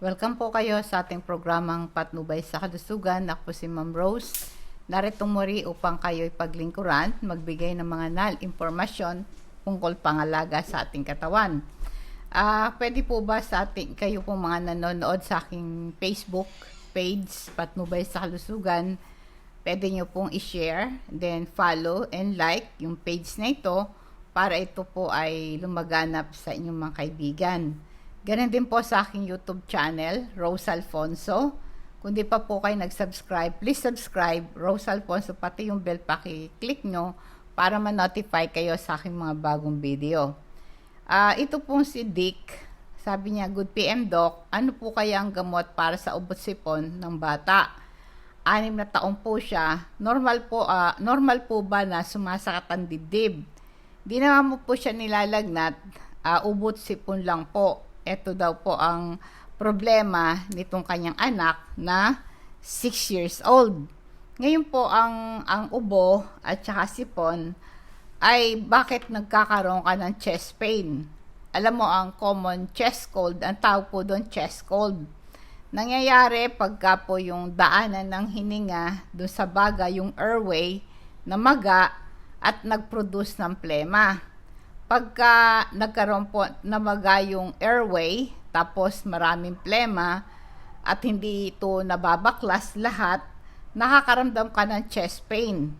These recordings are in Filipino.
Welcome po kayo sa ating programang Patnubay sa Kalusugan. Ako po si Ma'am Rose. Narito muli upang kayo'y paglingkuran, magbigay ng mga impormasyon tungkol pangalaga sa ating katawan. Pwede po ba sa ating, kayo po mga nanonood sa aking Facebook page, Patnubay sa Kalusugan, pwede nyo pong i-share, then follow and like yung page na ito para ito po ay lumaganap sa inyong mga kaibigan. Ganun din po sa aking YouTube channel, Rose Alfonso. Kung di pa po kayo nag-subscribe, please subscribe, Rose Alfonso, pati yung bell paki-click nyo para ma-notify kayo sa aking mga bagong video. Ito pong si Dick, sabi niya, "Good PM Doc, ano po kaya ang gamot para sa ubot-sipon ng bata? 6 na taon po siya. Normal po ba na sumasakit ang dibdib? Di naman po siya nilalagnat, ubot-sipon lang po. Ito daw po ang problema nitong kanyang anak na 6 years old. Ngayon po ang ubo at saka sipon ay bakit nagkakaroon ka ng chest pain? Alam mo, ang common chest cold, ang tawag po doon chest cold. Nangyayari pagka po yung daanan ng hininga doon sa baga, yung airway na maga at nag-produce ng plema. Pagka nagkaroon po namaga yung airway, tapos maraming plema at hindi ito nababaklas lahat, nakakaramdam ka ng chest pain.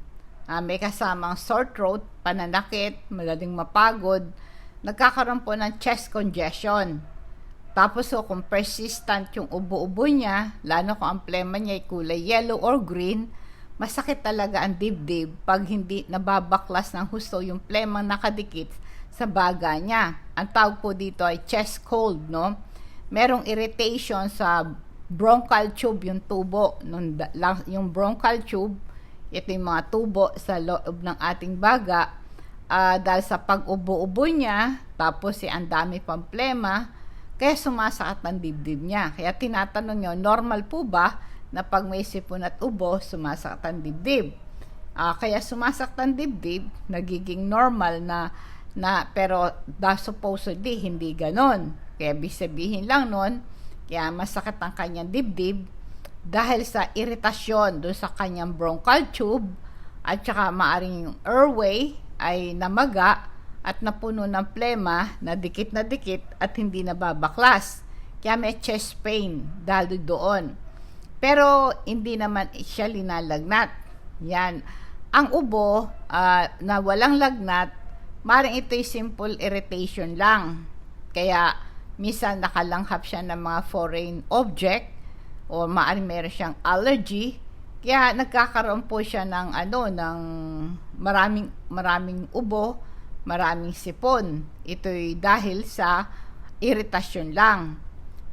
May kasamang sore throat, pananakit, madaling mapagod, nagkakaroon po ng chest congestion. Tapos kung persistent yung ubo-ubo niya, lalo kung ang plema niya ay kulay yellow or green, masakit talaga ang dibdib pag hindi nababaklas ng husto yung plema nakadikit sa baga niya. Ang tawag po dito ay chest cold, no? Merong irritation sa bronchial tube, yung tubo. Yung bronchial tube, ito yung mga tubo sa loob ng ating baga. Dahil sa pag-ubo-ubo niya, tapos ang dami pang plema, kaya sumasakit ang dibdib niya. Kaya tinatanong nyo, normal po ba na pag may sipon at ubo, sumasakit ang dibdib? Kaya sumasakit ang dibdib, nagiging normal na pero supposedly hindi ganon. Kaya sabihin lang nun, kaya masakit ang kanyang dibdib dahil sa iritasyon doon sa kanyang bronchial tube at saka maaring yung airway ay namaga at napuno ng plema na dikit at hindi nababaklas. Kaya may chest pain dahil doon. Pero hindi naman siya linalagnat. Yan. Ang ubo na walang lagnat, maring ito'y simple irritation lang. Kaya minsan nakalanghap siya ng mga foreign object o maaaring meron siyang allergy. Kaya nagkakaroon po siya ng ng maraming ubo, maraming sipon. Ito'y dahil sa iritasyon lang.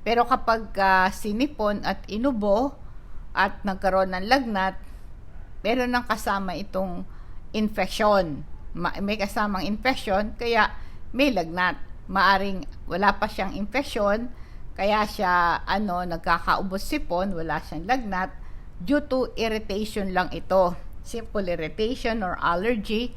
Pero kapag sinipon at inubo at nagkaroon ng lagnat, meron ng kasama itong infection. May kasamang infection, kaya may lagnat. Maaring wala pa siyang infection, kaya siya nagkakaubos-sipon, wala siyang lagnat, due to irritation lang ito. Simple irritation or allergy,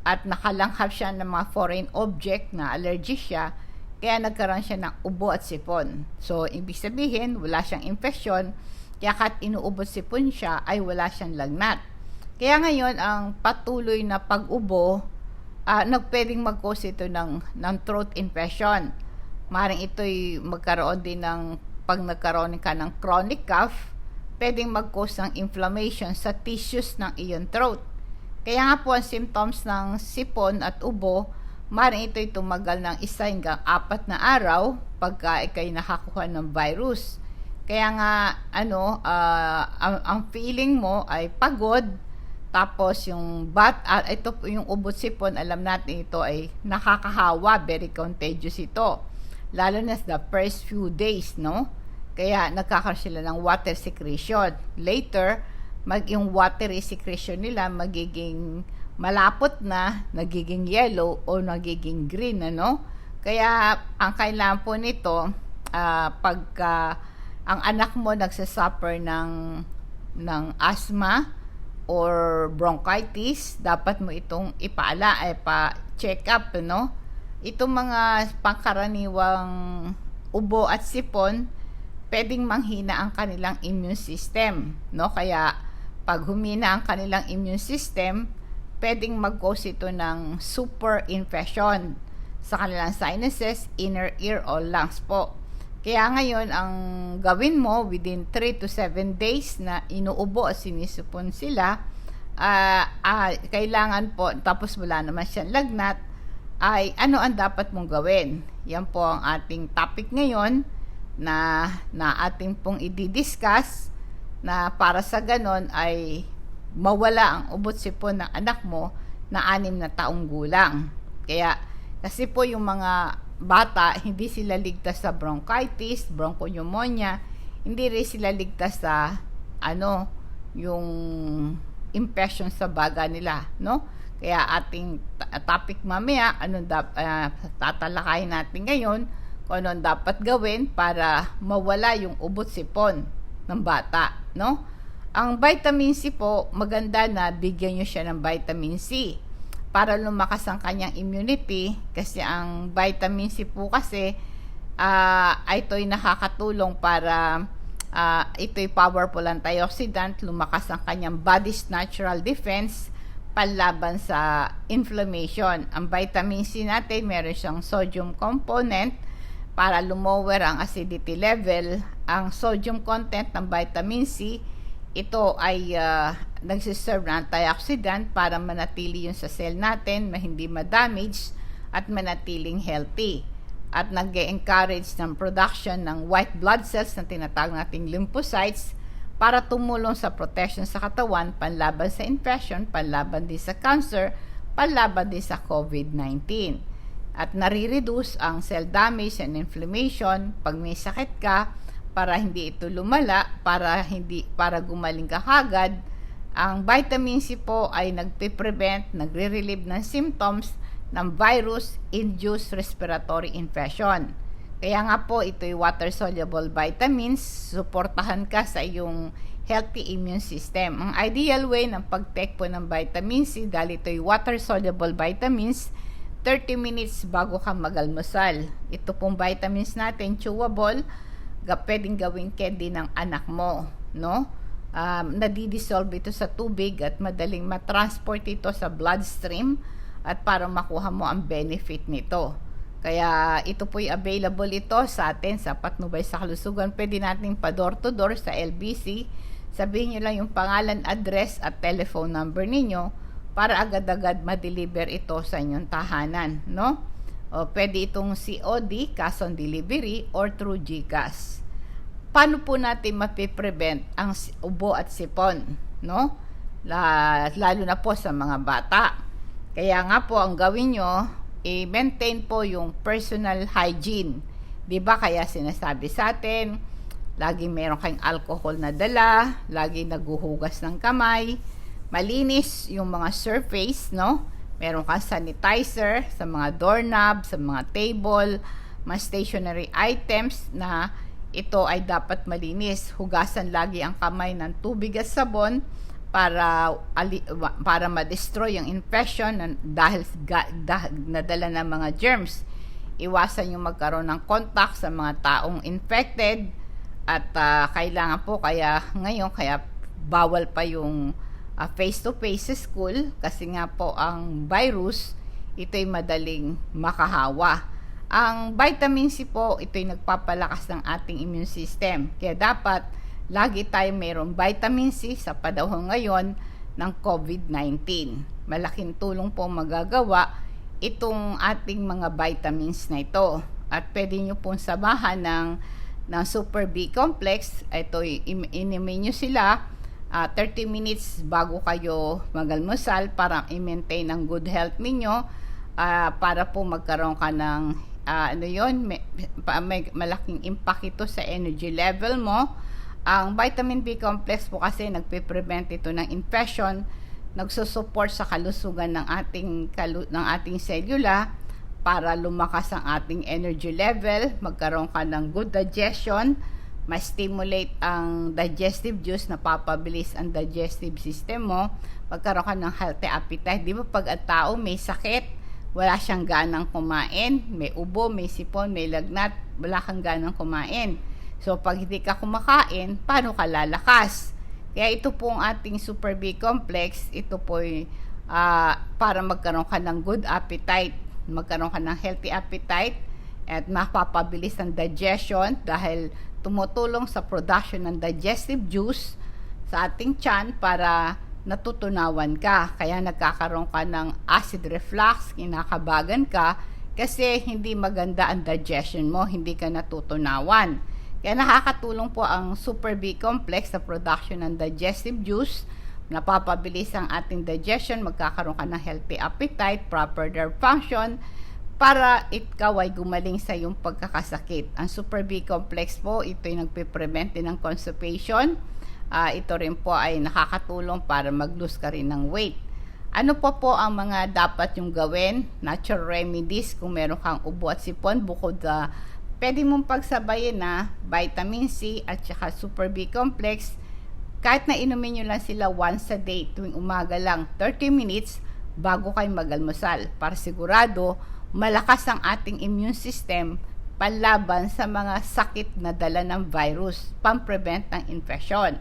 at nakalanghap siya ng mga foreign object na allergy siya, kaya nagkaroon siya ng ubo at sipon. So, ibig sabihin, wala siyang infection, kaya kahit inuubos-sipon siya, ay wala siyang lagnat. Kaya ngayon, ang patuloy na pag-ubo, pwedeng mag-cause ito ng throat infection. Maring ito'y magkaroon din pag nagkaroon ka ng chronic cough, pwedeng mag-cause ng inflammation sa tissues ng iyong throat. Kaya nga po ang symptoms ng sipon at ubo, maring ito'y tumagal ng 1 hanggang 4 na araw pagka ikay nakakuha ng virus. Kaya nga, ang feeling mo ay pagod. Tapos yung ito yung ubot-sipon, alam natin ito ay nakakahawa, very contagious ito. Lalo na sa the first few days, no? Kaya nagkakaroon sila ng water secretion. Later, yung watery secretion nila magiging malapot na, nagiging yellow o nagiging green, Kaya ang kailangan po nito, pagka ang anak mo nagsasuffer ng asthma or bronchitis, dapat mo itong pa-check up, Itong mga pangkaraniwang ubo at sipon, pwedeng manghina ang kanilang immune system, no? Kaya pag humina ang kanilang immune system, pwedeng mag-cause ito ng super infection sa kanilang sinuses, inner ear o lungs po. Kaya ngayon, ang gawin mo within 3 to 7 days na inuubo at sinisipon sila, kailangan po, tapos wala naman siyang lagnat, ay ano ang dapat mong gawin? Yan po ang ating topic ngayon na ating pong i-discuss, na para sa ganon ay mawala ang ubot-sipon ng anak mo na 6 na taong gulang. Kaya kasi po yung mga bata, hindi sila ligtas sa bronchitis, bronchopneumonia, hindi rin sila ligtas sa yung infection sa baga nila, no? Kaya ating topic mamaya, tatalakayin natin ngayon kung anong dapat gawin para mawala yung ubot-sipon ng bata, no? Ang vitamin C po, maganda na bigyan nyo siya ng vitamin C para lumakas ang kanyang immunity, kasi ang vitamin C po kasi ito'y nakakatulong para ito'y powerful antioxidant, lumakas ang kanyang body's natural defense panlaban sa inflammation. Ang vitamin C natin, meron siyang sodium component para lumower ang acidity level. Ang sodium content ng vitamin C, ito ay nagsiserve na antioxidant para manatili yun sa cell natin, hindi ma-damage at manatiling healthy. At nag-encourage ng production ng white blood cells na tinatawag nating lymphocytes para tumulong sa protection sa katawan, panlaban sa infection, panlaban din sa cancer, panlaban din sa COVID-19. At nare-reduce ang cell damage and inflammation pag may sakit ka, para hindi ito lumala, para gumaling ka kagad. Ang vitamin C po ay nagpe-prevent, nagre-relieve ng symptoms ng virus-induced respiratory infection. Kaya nga po, ito'y water-soluble vitamins, suportahan ka sa iyong healthy immune system. Ang ideal way ng pag-take po ng vitamin C, dahil ito'y water-soluble vitamins, 30 minutes bago ka mag-almusal. Ito pong vitamins natin, chewable, pwedeng gawing candy ng anak mo, no? Nadidissolve ito sa tubig at madaling matransport ito sa bloodstream at para makuha mo ang benefit nito. Kaya ito po'y available ito sa atin sa Patnubay sa Kalusugan. Pwede natin pa door to door sa LBC. Sabihin nyo lang yung pangalan, address at telephone number ninyo para agad-agad ma-deliver ito sa inyong tahanan, no? O pwede itong COD, cash on delivery, or through GCash. Paano po natin mapiprevent ang ubo at sipon, no? Lalo na po sa mga bata. Kaya nga po ang gawin nyo, i-maintain po yung personal hygiene. Diba kaya sinasabi sa atin, lagi meron kayong alcohol na dala, lagi naguhugas ng kamay, malinis yung mga surface, no? Meron kang sanitizer sa mga doorknob, sa mga table, mga stationary items na ito ay dapat malinis. Hugasan lagi ang kamay ng tubig at sabon para ma-destroy yung infection dahil nadala ng mga germs. Iwasan yung magkaroon ng contact sa mga taong infected at kailangan po, kaya bawal pa yung face-to-face school kasi nga po ang virus ito'y madaling makahawa. Ang vitamin C po, ito'y nagpapalakas ng ating immune system. Kaya dapat lagi tayo mayroong vitamin C sa panahon ngayon ng COVID-19. Malaking tulong po magagawa itong ating mga vitamins na ito. At pwede nyo pong samahan ng Super B Complex. Ito, inimin nyo sila 30 minutes bago kayo mag-almusal para i-maintain ang good health ninyo, para po magkaroon ka ng may malaking impact ito sa energy level mo. Ang vitamin B complex po kasi nagpe-prevent ito ng infection, nagsusupport sa kalusugan ng ating selula para lumakas ang ating energy level, magkaroon ka ng good digestion, ma-stimulate ang digestive juice, napapabilis ang digestive system mo, magkaroon ka ng healthy appetite. Di ba pag ang tao may sakit, wala siyang ganang kumain, may ubo, may sipon, may lagnat, wala kang ganang kumain. So, pag hindi ka kumakain, paano ka lalakas? Kaya ito pong ating Super B Complex, ito po para magkaroon ka ng good appetite, magkaroon ka ng healthy appetite, at mapapabilis ang digestion dahil tumutulong sa production ng digestive juice sa ating tiyan para natutunawan ka. Kaya nagkakaroon ka ng acid reflux, kinakabagan ka, kasi hindi maganda ang digestion mo, hindi ka natutunawan. Kaya nakakatulong po ang Super B Complex sa production ng digestive juice, napapabilis ang ating digestion, magkakaroon ka ng healthy appetite, proper nerve function, para ikaw ay gumaling sa iyong pagkakasakit. Ang Super B Complex po, ito ay nagpe-prevent din ng constipation. Ito rin po ay nakakatulong para mag-lose ka rin ng weight. Ano po ang mga dapat yung gawin? Natural remedies kung meron kang ubo at sipon, bukod pwede mong pagsabayin na vitamin C at saka Super B Complex. Kahit na inumin nyo lang sila once a day, tuwing umaga lang, 30 minutes bago kayo mag-almusal, para sigurado malakas ang ating immune system panlaban sa mga sakit na dala ng virus, pang-prevent ng infection.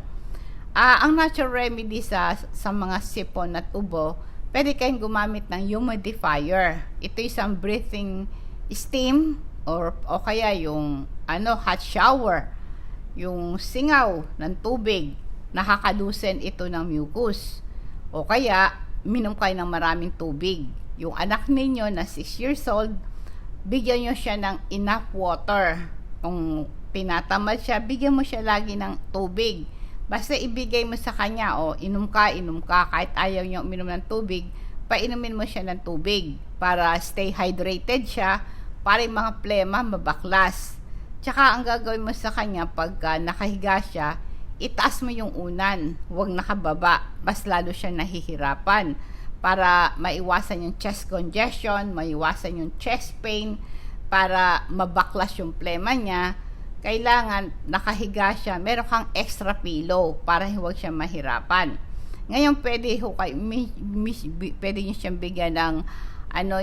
Ang natural remedy sa mga sipon at ubo, pwede kayong gumamit ng humidifier. Ito isang breathing steam o kaya yung hot shower, yung singaw ng tubig, nakakalusen ito ng mucus. O kaya minom kayo ng maraming tubig. Yung anak ninyo na 6 years old, bigyan nyo siya ng enough water. Kung tinatamad siya, bigyan mo siya lagi ng tubig. Basta ibigay mo sa kanya, inom ka, kahit ayaw nyo uminom ng tubig, painumin mo siya ng tubig para stay hydrated siya, para yung mga plema mabaklas. Tsaka ang gagawin mo sa kanya pagka nakahiga siya, itaas mo yung unan, huwag nakababa, mas lalo siya nahihirapan, para maiwasan yung chest congestion, maiwasan yung chest pain, para mabaklas yung plema niya. Kailangan nakahiga siya, meron kang extra pillow para huwag siya mahirapan. Ngayon pwede nyo siyang bigyan ng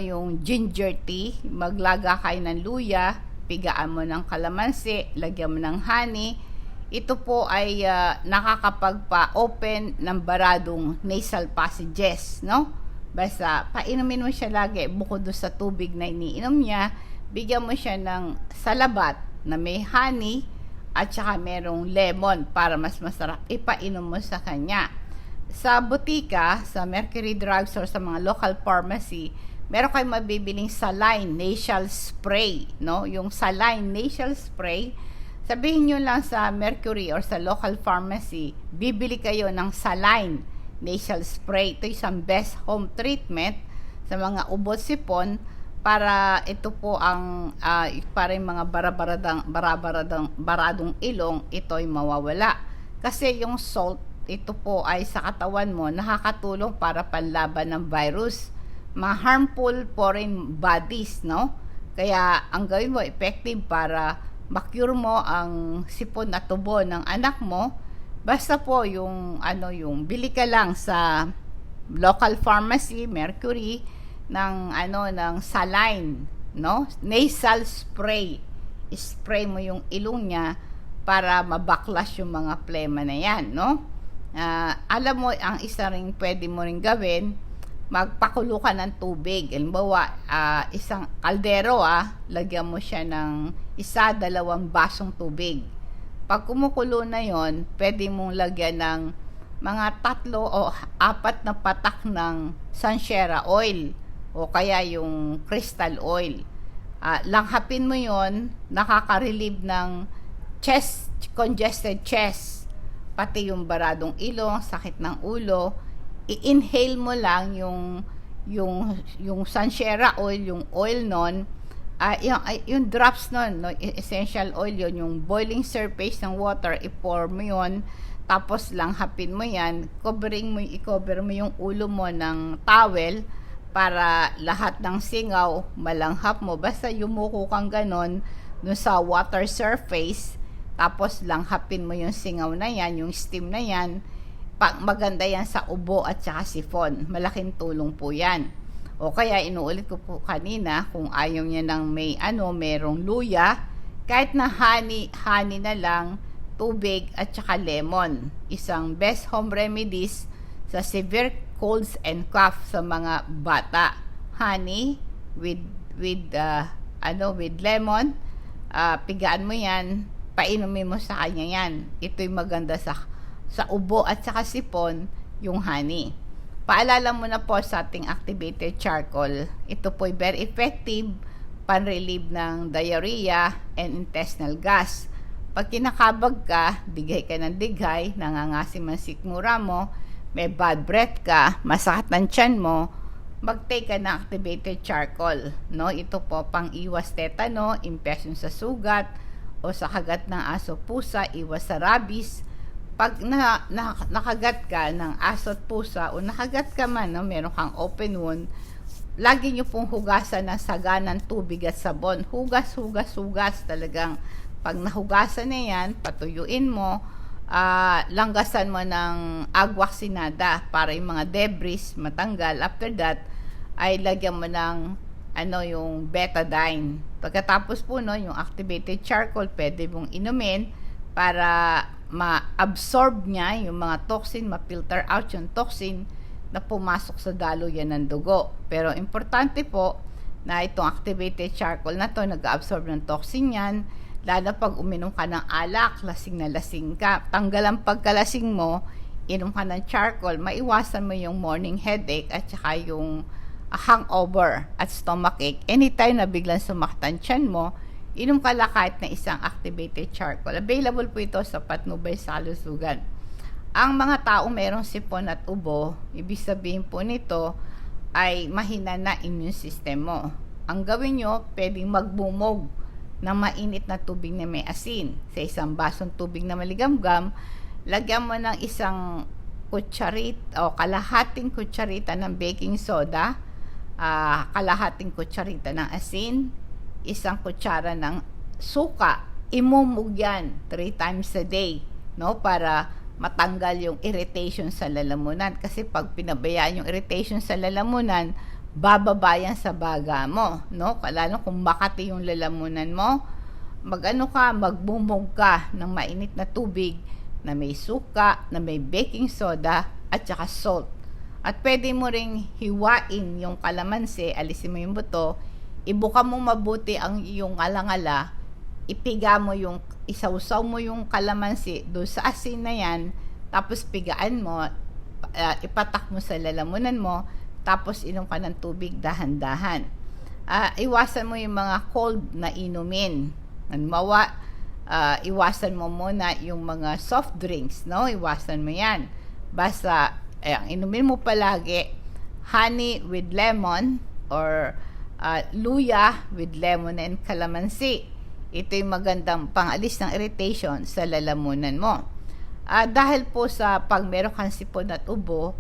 yung ginger tea. Maglaga kayo ng luya, pigaan mo ng kalamansi, lagyan mo ng honey. Ito po ay nakakapagpa-open ng baradong nasal passages, no? Basta painumin mo siya lagi, bukod doon sa tubig na iniinom niya, bigyan mo siya ng salabat na may honey at saka merong lemon para mas masarap ipainom mo sa kanya. Sa butika, sa Mercury Drugstore, sa mga local pharmacy, meron kayong mabibiling saline nasal spray, no? Yung saline nasal spray, sabihin nyo lang sa Mercury or sa local pharmacy, bibili kayo ng saline nasal spray. Ito isang best home treatment sa mga ubot sipon, para ito po ang para yung mga baradong ilong, ito ay mawawala. Kasi yung salt, ito po ay sa katawan mo nakakatulong para panlaban ng virus, mga harmful foreign bodies, no? Kaya ang gawin mo effective para ma-cure mo ang sipon at tubo ng anak mo, basta po yung bili ka lang sa local pharmacy, Mercury, ng saline, no? Nasal spray. Spray mo yung ilong niya para mabaklas yung mga plema na yan, no? Alam mo, ang isa ring pwede mo ring gawin, magpakulo ka ng tubig. Halimbawa, isang kaldero, lagyan mo siya ng 1-2 basong tubig. Pag kumukulo na yon, pwede mong lagyan ng mga 3 o 4 na patak ng sansera oil o kaya yung crystal oil. Langhapin mo yon, nakaka-relieve ng congested chest, pati yung baradong ilong, sakit ng ulo. I-inhale mo lang yung sansera oil, yung oil nun, yung drops nun, no, essential oil yon, yung boiling surface ng water, i-pour mo yon, tapos langhapin mo yan, i-cover mo yung ulo mo ng towel, para lahat ng singaw malanghap mo. Basta yumuko kang ganon dun sa water surface, tapos langhapin mo yung singaw na yan, yung steam na yan. Maganda yan sa ubo at saka sipon. Malaking tulong po yan. O kaya inuulit ko po kanina, kung ayaw niya ng merong luya, Kahit na honey na lang, tubig at saka lemon. Isang best home remedies sa severe colds and cough sa mga bata. Honey with lemon, pigaan mo yan, painumin mo sa kanya yan. Ito'y maganda sa ubo at saka sipon, yung honey. Paalala mo na po sa ating activated charcoal. Ito po'y very effective pan-relieve ng diarrhea and intestinal gas. Pag kinakabag ka, digay ka ng digay, nangangasim ang sikmura mo, may bad breath ka, masakit ng tiyan mo, mag-take ka ng activated charcoal. No? Ito po pang iwas tetano, infection sa sugat, o sa kagat ng aso pusa, iwas sa rabies. Pag nakagat ka ng aso at pusa, o nakagat ka man, no? Meron kang open wound, lagi nyo pong hugasan ng saganang tubig at sabon. Hugas talagang. Pag nahugasan na yan, patuyuin mo, langgasan mo ng agua oxinada para yung mga debris matanggal. After that, ay lagyan mo ng yung betadine. Pagkatapos po yung activated charcoal, pwede mong inumin para ma-absorb niya yung mga toxin, ma-filter out yung toxin na pumasok sa daluyan ng dugo. Pero importante po na itong activated charcoal na to nag-absorb ng toxin yan, lalo pag uminom ka ng alak, lasing na lasing ka. Tanggal ang pagkalasing mo, inom ka ng charcoal, maiwasan mo yung morning headache at saka yung hangover at stomachache. Anytime na biglang sumaktan tiyan mo, inom ka lang kahit na isang activated charcoal. Available po ito sa Patnubay sa Kalusugan. Ang mga taong mayroong sipon at ubo, ibig sabihin po nito ay mahina na immune system mo. Ang gawin nyo, pwedeng magbumog ng mainit na tubig na may asin. Sa isang basong tubig na maligamgam, lagyan mo ng isang kutsarita o kalahating kutsarita ng baking soda, kalahating kutsarita ng asin, isang kutsara ng suka. Imumog yan 3 times a day, no? Para matanggal yung irritation sa lalamunan. Kasi pag pinabayaan yung irritation sa lalamunan, bababa yan sa baga mo, no? Lalo kung makati yung lalamunan mo, magbumog ka ng mainit na tubig na may suka, na may baking soda, at saka salt. At pwede mo ring hiwain yung kalamansi, alisin mo yung buto, ibuka mo mabuti ang iyong alangala, isawsaw mo yung kalamansi doon sa asin na yan, tapos pigaan mo, ipatak mo sa lalamunan mo, tapos inom ka ng tubig dahan-dahan. Iwasan mo yung mga cold na inumin. Iwasan mo muna yung mga soft drinks, no? Iwasan mo yan. Basta, ang inumin mo palagi, honey with lemon or luya with lemon and calamansi. Ito yung magandang pangalis ng irritation sa lalamunan mo. Dahil po sa pag meron kang sipon at ubo,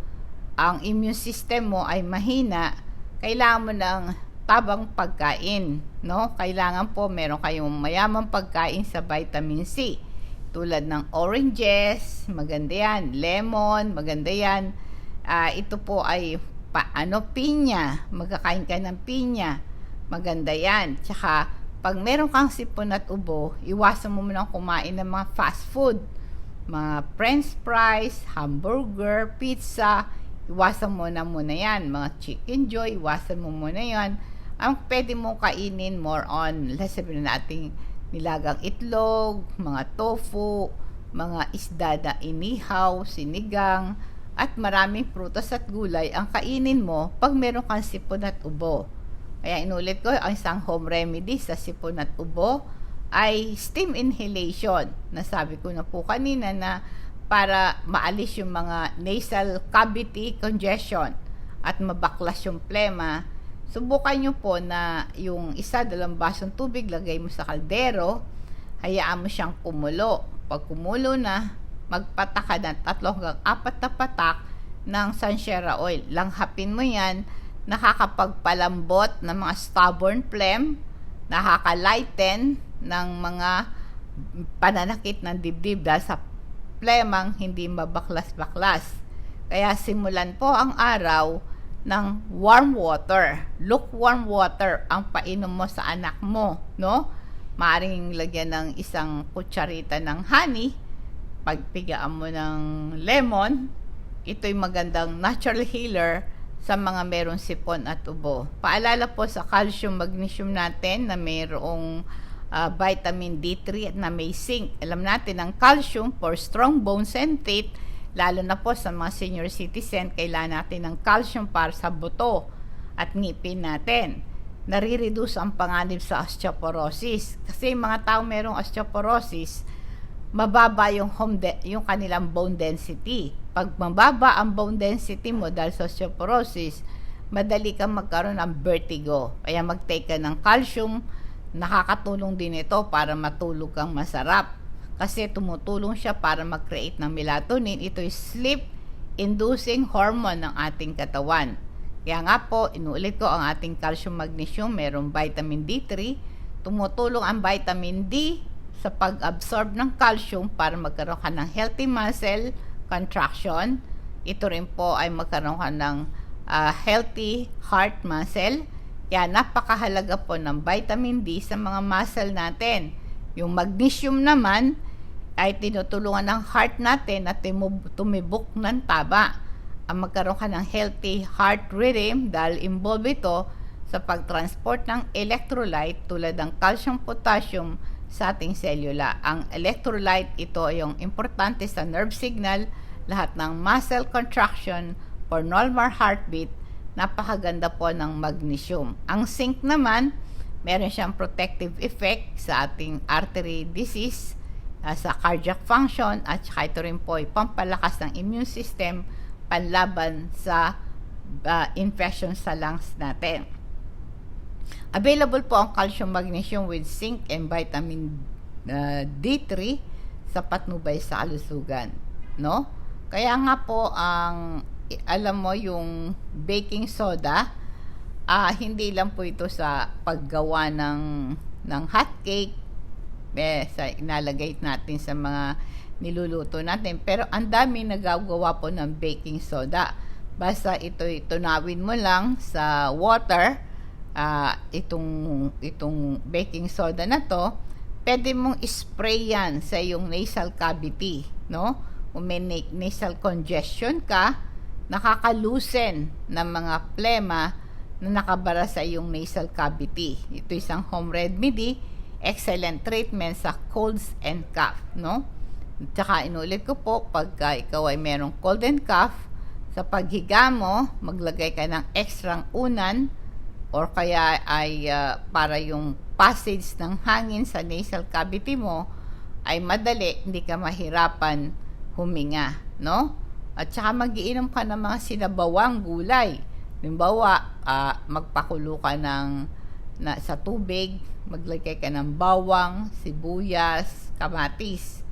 ang immune system mo ay mahina, kailangan mo ng tabang pagkain, no? Kailangan po meron kayong mayamang pagkain sa vitamin C. Tulad ng oranges, maganda yan. Lemon, maganda yan. Ito po ay pinya. Magkakain ka ng pinya. Maganda yan. Tsaka, pag meron kang sipon at ubo, iwasan mo muna kumain ng mga fast food. Mga french fries, hamburger, pizza, iwasan mo na muna yan. Mga chicken joy, iwasan mo muna yan. Ang pwede mo kainin more on, let's say natin nilagang itlog, mga tofu, mga isda na inihaw, sinigang, at maraming prutas at gulay ang kainin mo pag meron kang sipon at ubo. Kaya inulit ko, ang isang home remedy sa sipon at ubo ay steam inhalation. Nasabi ko na po kanina na para maalis yung mga nasal cavity congestion at mabaklas yung plema, subukan nyo po na yung 1-2 basong tubig, lagay mo sa kaldero, hayaan mo siyang kumulo. Pag kumulo na, magpatak ka ng 3 hanggang 4 na patak ng Sansera oil. Langhapin mo yan, nakakapagpalambot ng mga stubborn phlegm, nakaka-lighten ng mga pananakit ng dibdib dahil sa phlegmang hindi mabaklas-baklas. Kaya simulan po ang araw ng warm water, lukewarm water ang painom mo sa anak mo, no? Maaring lagyan ng isang kutsarita ng honey, pagpigaan mo ng lemon. Ito'y magandang natural healer sa mga merong sipon at ubo. Paalala po sa calcium magnesium natin na mayroong vitamin D3 at na may zinc. Alam natin ang calcium for strong bones and teeth, lalo na po sa mga senior citizen, kailangan natin ng calcium para sa buto at ngipin natin. Nare-reduce ang panganib sa osteoporosis. Kasi yung mga tao merong osteoporosis, mababa yung kanilang bone density. Pag mababa ang bone density mo dahil sa osteoporosis, madali kang magkaroon ng vertigo. Kaya mag-take ka ng calcium, nakakatulong din ito para matulog kang masarap. Kasi tumutulong siya para mag-create ng melatonin. Ito ay sleep-inducing hormone ng ating katawan. Kaya nga po, inuulit ko ang ating calcium magnesium, merong vitamin D3. Tumutulong ang vitamin D sa pag-absorb ng calcium para magkaroon ka ng healthy muscle contraction. Ito rin po ay magkaroon ka ng healthy heart muscle. Kaya napakahalaga po ng vitamin D sa mga muscle natin. Yung magnesium naman ay tinutulungan ng heart natin na tumibok ng taba. Ang magkaroon ka ng healthy heart rhythm dahil involved ito sa pag-transport ng electrolyte tulad ng calcium, potassium sa ating selula. Ang electrolyte, ito ay yung importante sa nerve signal, lahat ng muscle contraction for normal heartbeat. Napakaganda po ng magnesium. Ang zinc naman, meron siyang protective effect sa ating artery disease, sa cardiac function, at saka ito rin po ay pampalakas ng immune system, panlaban sa infection sa lungs natin. Available po ang calcium magnesium with zinc and vitamin D3 sa patnubay sa kalusugan, no? Kaya nga po alam mo yung baking soda, hindi lang po ito sa paggawa ng hot cake, sa inalagay natin sa mga niluluto natin, pero ang dami nagagawa po ng baking soda. Basta ito'y tunawin mo lang sa water, itong baking soda na to, pwede mong spray yan sa iyong nasal cavity, no? Kung may nasal congestion ka, nakakalusen ng mga plema na nakabara sa iyong nasal cavity. Ito isang home remedy, excellent treatment sa colds and cough, no? Tsaka inulit ko po, pagka ikaw ay merong cold and cough, sa paghiga mo, maglagay ka ng extrang unan, or kaya ay para yung passage ng hangin sa nasal cavity mo ay madali, hindi ka mahirapan huminga, no? At saka magiinom ka ng mga sinabawang gulay. Halimbawa, magpakulo ka sa tubig, maglagay ka ng bawang, sibuyas, kamatis,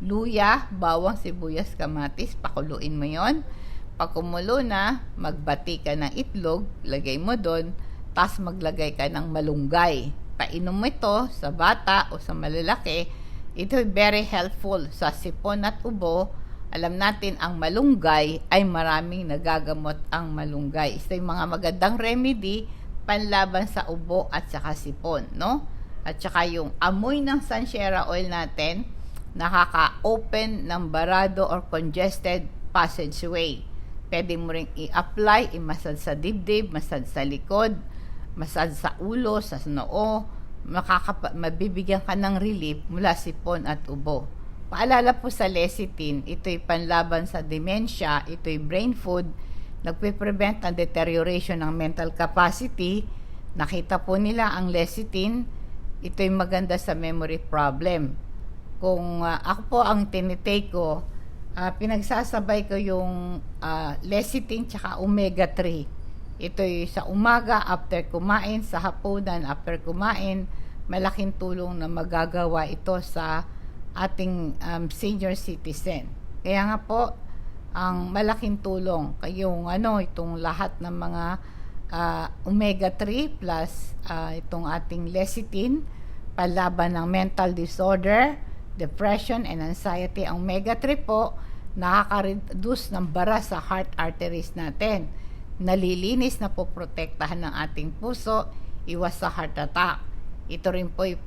luya, bawang, sibuyas, kamatis, pakuluin mo yon. Pag kumulo na, magbati ka ng itlog, lagay mo doon, tapos maglagay ka ng malunggay. Painom mo ito sa bata o sa malalaki. Ito ay very helpful sa sipon at ubo. Alam natin ang malunggay ay maraming nagagamot ang malunggay. Ito yung mga magandang remedy panlaban sa ubo at saka sipon, no? At saka yung amoy ng sansera oil natin, nakaka-open ng barado or congested passageway. Pwede mo ring i-apply, i-massage sa dibdib, massage sa likod, massage sa ulo, sa noo, mabibigyan ka ng relief mula sipon at ubo. Paalala po sa lecithin, ito'y panlaban sa dementia, ito'y brain food, nagpe-prevent ang deterioration ng mental capacity. Nakita po nila ang lecithin, ito'y maganda sa memory problem. Kung ako po ang tinitake ko, pinagsasabay ko yung lecithin tsaka omega-3. Ito'y sa umaga after kumain, sa hapunan after kumain. Malaking tulong na magagawa ito sa ating senior citizen. Kaya nga po, ang malaking tulong itong lahat ng mga omega-3 plus itong ating lecithin, panlaban ng mental disorder, depression and anxiety. Ang omega-3 po, nakaka-reduce ng bara sa heart arteries natin. Nalilinis na po protektahan ng ating puso, iwas sa heart attack. Ito rin po ay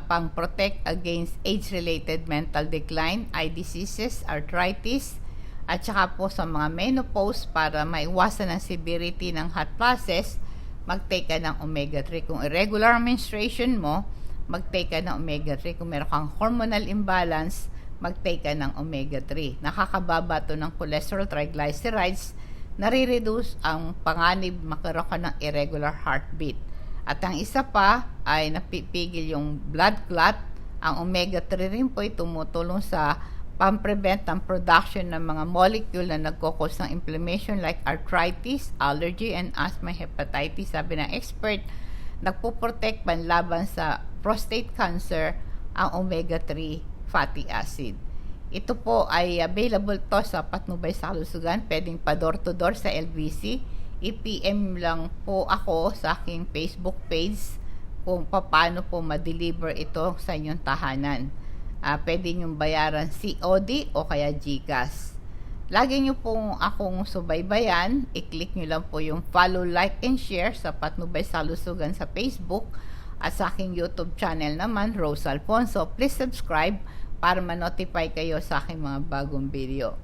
pang-protect against age-related mental decline, eye diseases, arthritis, at saka po sa mga menopause para maiwasan ang severity ng hot flashes, mag-take ka ng omega-3. Kung irregular menstruation mo, mag-take ka ng omega-3. Kung meron kang hormonal imbalance, mag-take ka ng omega-3. Nakakababa to ng cholesterol, triglycerides, nare-reduce ang panganib magkaroon ka ng irregular heartbeat. At ang isa pa ay napipigil yung blood clot. Ang omega-3 rin po ay tumutulong sa pang-prevent ang production ng mga molecule na nagkukos ng inflammation like arthritis, allergy, and asthma, hepatitis. Sabi ng expert, nagpo-protect panlaban sa prostate cancer ang omega-3 fatty acid. Ito po ay available to sa Patnubay sa Kalusugan. Pwedeng pa door-to-door sa LBC. I-PM lang po ako sa aking Facebook page kung paano po ma-deliver ito sa inyong tahanan. Pwede nyo bayaran COD o kaya GCash. Lagi nyo pong akong subaybayan. I-click nyo lang po yung follow, like, and share sa Patnubay sa Kalusugan sa Facebook at sa aking YouTube channel naman, Rose Alfonso. Please subscribe para ma-notify kayo sa aking mga bagong video.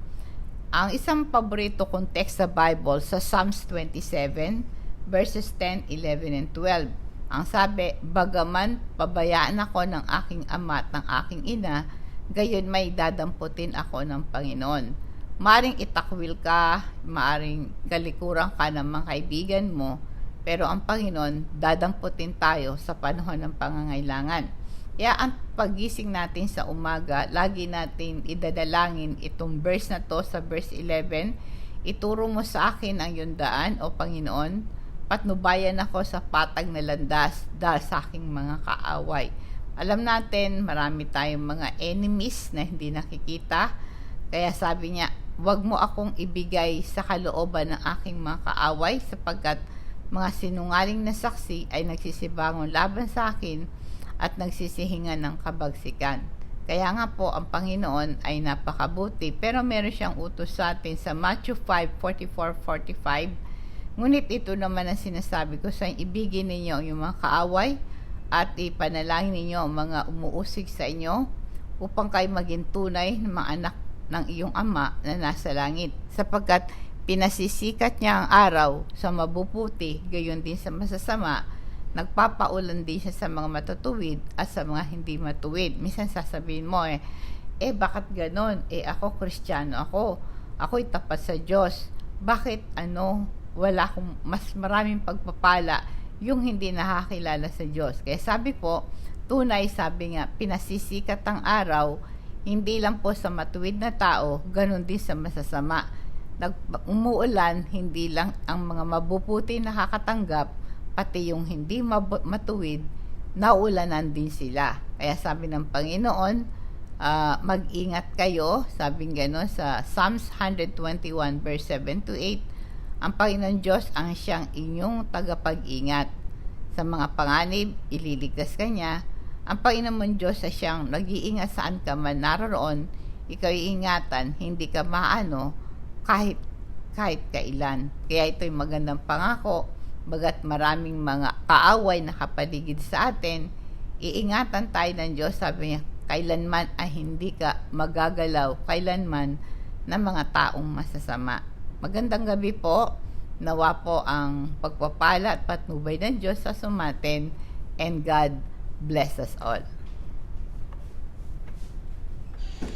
Ang isang paborito kong text sa Bible sa Psalms 27 verses 10, 11, and 12. Ang sabi, bagaman pabayaan ako ng aking ama at ng aking ina, gayon may dadamputin ako ng Panginoon. Maaring itakwil ka, maaring kalikuran ka ng mga kaibigan mo, pero ang Panginoon dadamputin tayo sa panahon ng pangangailangan. Kaya ang pagising natin sa umaga, lagi natin idadalangin itong verse na to sa verse 11. Ituro mo sa akin ang iyong daan, O Panginoon. Patnubayan ako sa patag na landas dahil sa aking mga kaaway. Alam natin, marami tayong mga enemies na hindi nakikita. Kaya sabi niya, wag mo akong ibigay sa kalooban ng aking mga kaaway sapagkat mga sinungaling na saksi ay nagsisibangon laban sa akin at nagsisihingan ng kabagsikan. Kaya nga po, ang Panginoon ay napakabuti. Pero meron siyang utos sa atin sa Matthew 5:44-45. Ngunit ito naman ang sinasabi ko sa ibigin ninyo yung mga kaaway at ipanalangin ninyo ang mga umuusig sa inyo upang kayo maging tunay na mga anak ng iyong ama na nasa langit. Sapagkat pinasisikat niya ang araw sa mabubuti, gayon din sa masasama, nagpapaulan din siya sa mga matutuwid at sa mga hindi matuwid. Minsan sasabihin mo bakit ganon? Ako Kristiyano ako. Ako'y tapat sa Diyos. Bakit wala akong mas maraming pagpapala yung hindi nakakilala sa Diyos? Kaya sabi po, tunay, sabi nga, pinasisikat ang araw, hindi lang po sa matuwid na tao, ganun din sa masasama. Umuulan, hindi lang ang mga mabubuti nakakatanggap, pati yung hindi matuwid, naulanan din sila. Kaya sabi ng Panginoon, mag-ingat kayo, sabing gano'n sa Psalms 121 verse 7-8, ang Panginoon Diyos ang siyang inyong tagapag-ingat. Sa mga panganib, ililigtas ka niya. Ang Panginoon Diyos ay siyang nag-iingat saan ka man naroon, ikaw ingatan, hindi ka maano kahit kailan. Kaya ito'y magandang pangako, bagat maraming mga kaaway na kapaligid sa atin, iingatan tayo ng Diyos. Sabi niya, kailanman ay hindi ka magagalaw, kailanman ng mga taong masasama. Magandang gabi po. Nawa po ang pagpapala at patnubay ng Diyos sa sumatin, and God bless us all.